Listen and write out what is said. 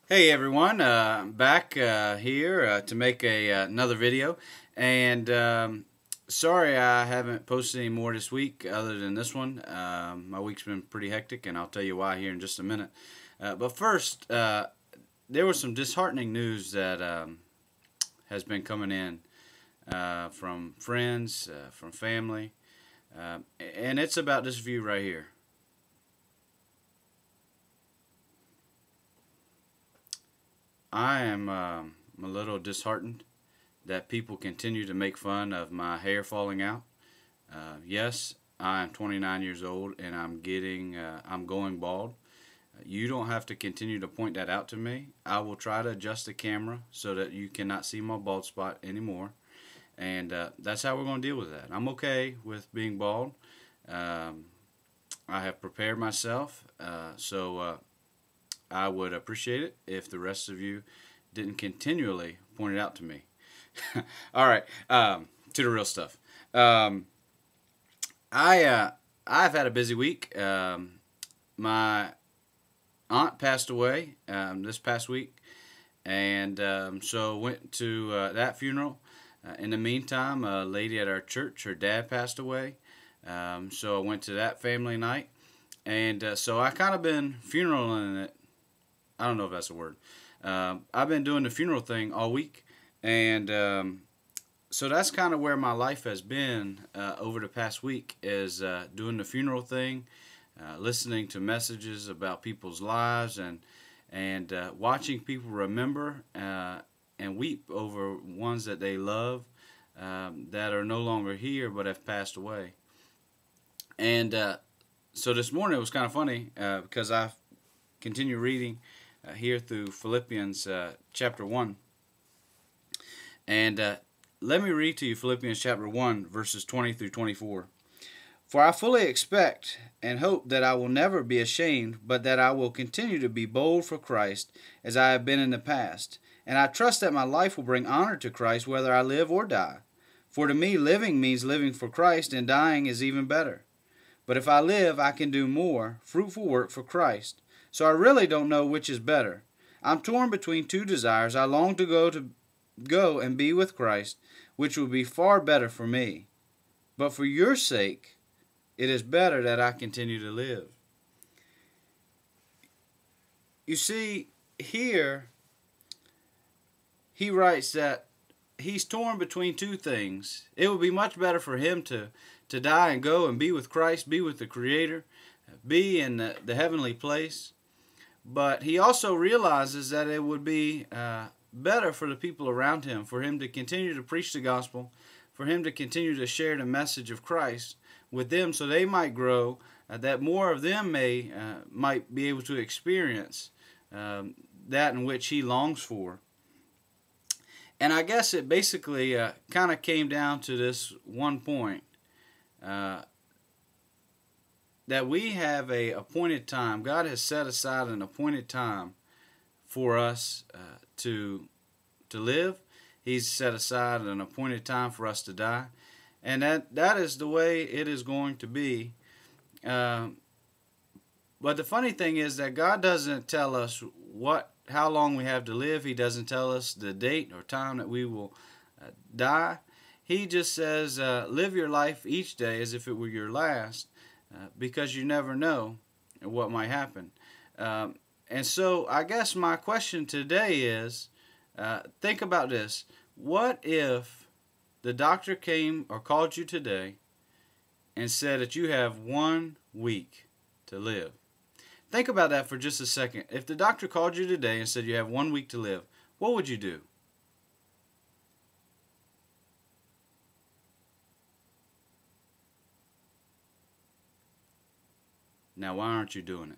Hey everyone, back here to make another video, and sorry I haven't posted any more this week other than this one. My week's been pretty hectic, and I'll tell you why here in just a minute. But first, there was some disheartening news that has been coming in from friends, from family, and it's about this view right here. I am a little disheartened that people continue to make fun of my hair falling out. Yes, I am 29 years old and I'm going bald. You don't have to continue to point that out to me. I will try to adjust the camera so that you cannot see my bald spot anymore. And that's how we're going to deal with that. I'm okay with being bald. Um, I have prepared myself, so I would appreciate it if the rest of you didn't continually point it out to me. All right, to the real stuff. Um, I've had a busy week. My aunt passed away this past week, and so went to that funeral. In the meantime, a lady at our church, her dad passed away, so I went to that family night, and so I kind of been funeraling it. I don't know if that's a word. I've been doing the funeral thing all week, and so that's kind of where my life has been over the past week is doing the funeral thing, listening to messages about people's lives, and watching people remember and weep over ones that they love that are no longer here but have passed away. And so this morning it was kind of funny because I continue reading here through Philippians chapter 1. And let me read to you Philippians chapter 1, verses 20 through 24. For I fully expect and hope that I will never be ashamed, but that I will continue to be bold for Christ, as I have been in the past. And I trust that my life will bring honor to Christ, whether I live or die. For to me, living means living for Christ, and dying is even better. But if I live, I can do more fruitful work for Christ. So I really don't know which is better. I'm torn between two desires. I long to go and be with Christ, which will be far better for me. But for your sake, it is better that I continue to live. You see, here he writes that he's torn between two things. It would be much better for him to die and go and be with Christ, be with the Creator, be in the heavenly place. But he also realizes that it would be better for the people around him, for him to continue to preach the gospel, for him to continue to share the message of Christ with them so they might grow, that more of them might be able to experience that in which he longs for. And I guess it basically kind of came down to this one point. That we have a appointed time. God has set aside an appointed time for us to live. He's set aside an appointed time for us to die, and that is the way it is going to be. But the funny thing is that God doesn't tell us how long we have to live. He doesn't tell us the date or time that we will die. He just says, live your life each day as if it were your last. Because you never know what might happen. And so I guess my question today is, think about this. What if the doctor came or called you today and said that you have 1 week to live? Think about that for just a second. If the doctor called you today and said you have 1 week to live, what would you do? Now, why aren't you doing it?